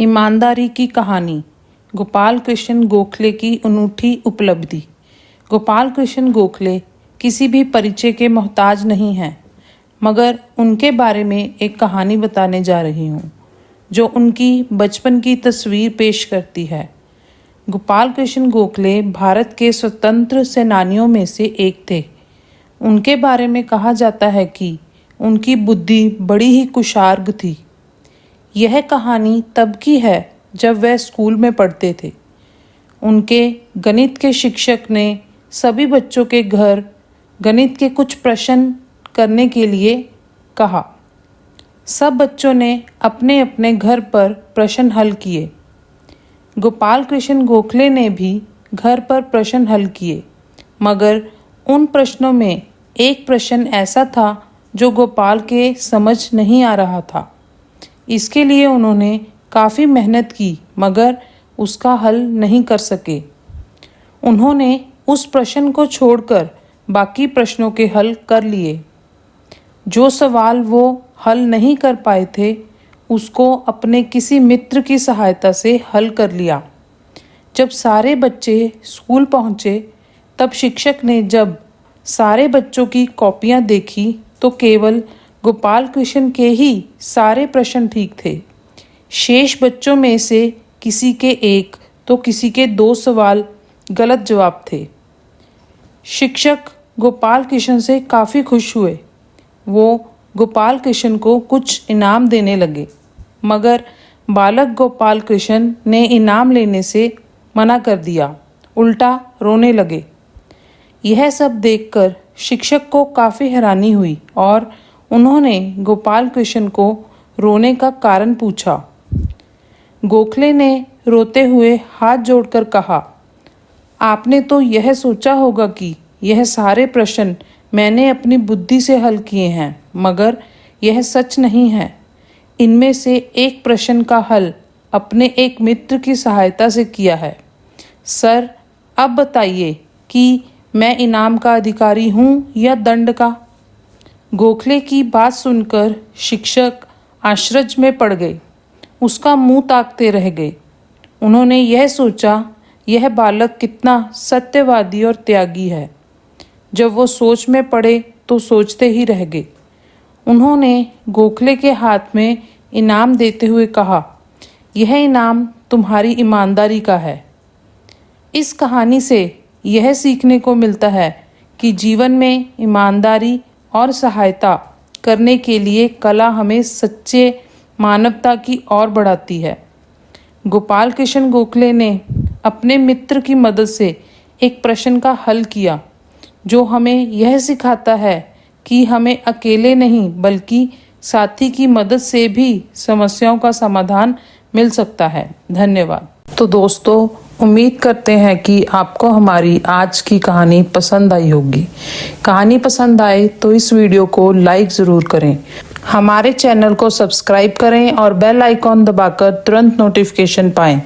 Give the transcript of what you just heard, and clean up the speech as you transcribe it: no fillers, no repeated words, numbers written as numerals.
ईमानदारी की कहानी। गोपाल कृष्ण गोखले की अनूठी उपलब्धि। गोपाल कृष्ण गोखले किसी भी परिचय के मोहताज नहीं हैं, मगर उनके बारे में एक कहानी बताने जा रही हूँ जो उनकी बचपन की तस्वीर पेश करती है। गोपाल कृष्ण गोखले भारत के स्वतंत्र सेनानियों में से एक थे। उनके बारे में कहा जाता है कि उनकी बुद्धि बड़ी ही कुशार्ग थी। यह कहानी तब की है जब वह स्कूल में पढ़ते थे। उनके गणित के शिक्षक ने सभी बच्चों के घर गणित के कुछ प्रश्न करने के लिए कहा। सब बच्चों ने अपने अपने घर पर प्रश्न हल किए। गोपाल कृष्ण गोखले ने भी घर पर प्रश्न हल किए, मगर उन प्रश्नों में एक प्रश्न ऐसा था जो गोपाल के समझ नहीं आ रहा था। इसके लिए उन्होंने काफ़ी मेहनत की, मगर उसका हल नहीं कर सके। उन्होंने उस प्रश्न को छोड़कर बाकी प्रश्नों के हल कर लिए। जो सवाल वो हल नहीं कर पाए थे, उसको अपने किसी मित्र की सहायता से हल कर लिया। जब सारे बच्चे स्कूल पहुँचे, तब शिक्षक ने जब सारे बच्चों की कॉपियाँ देखी तो केवल गोपाल कृष्ण के ही सारे प्रश्न ठीक थे। शेष बच्चों में से किसी के एक तो किसी के 2 सवाल गलत जवाब थे। शिक्षक गोपाल कृष्ण से काफ़ी खुश हुए। वो गोपाल कृष्ण को कुछ इनाम देने लगे, मगर बालक गोपाल कृष्ण ने इनाम लेने से मना कर दिया, उल्टा रोने लगे। यह सब देखकर शिक्षक को काफ़ी हैरानी हुई और उन्होंने गोपाल कृष्ण को रोने का कारण पूछा। गोखले ने रोते हुए हाथ जोड़कर कहा, आपने तो यह सोचा होगा कि यह सारे प्रश्न मैंने अपनी बुद्धि से हल किए हैं, मगर यह सच नहीं है। इनमें से एक प्रश्न का हल अपने एक मित्र की सहायता से किया है। सर, अब बताइए कि मैं इनाम का अधिकारी हूँ या दंड का? गोखले की बात सुनकर शिक्षक आश्चर्य में पड़ गए। उसका मुंह ताकते रह गए। उन्होंने यह सोचा, यह बालक कितना सत्यवादी और त्यागी है। जब वो सोच में पड़े तो सोचते ही रह गए। उन्होंने गोखले के हाथ में इनाम देते हुए कहा, यह इनाम तुम्हारी ईमानदारी का है। इस कहानी से यह सीखने को मिलता है कि जीवन में ईमानदारी और सहायता करने के लिए कला हमें सच्चे मानवता की ओर बढ़ाती है। गोपाल कृष्ण गोखले ने अपने मित्र की मदद से एक प्रश्न का हल किया, जो हमें यह सिखाता है कि हमें अकेले नहीं बल्कि साथी की मदद से भी समस्याओं का समाधान मिल सकता है। धन्यवाद। तो दोस्तों, उम्मीद करते हैं कि आपको हमारी आज की कहानी पसंद आई होगी। कहानी पसंद आए तो इस वीडियो को लाइक ज़रूर करें, हमारे चैनल को सब्सक्राइब करें और बेल आइकॉन दबाकर तुरंत नोटिफिकेशन पाएं।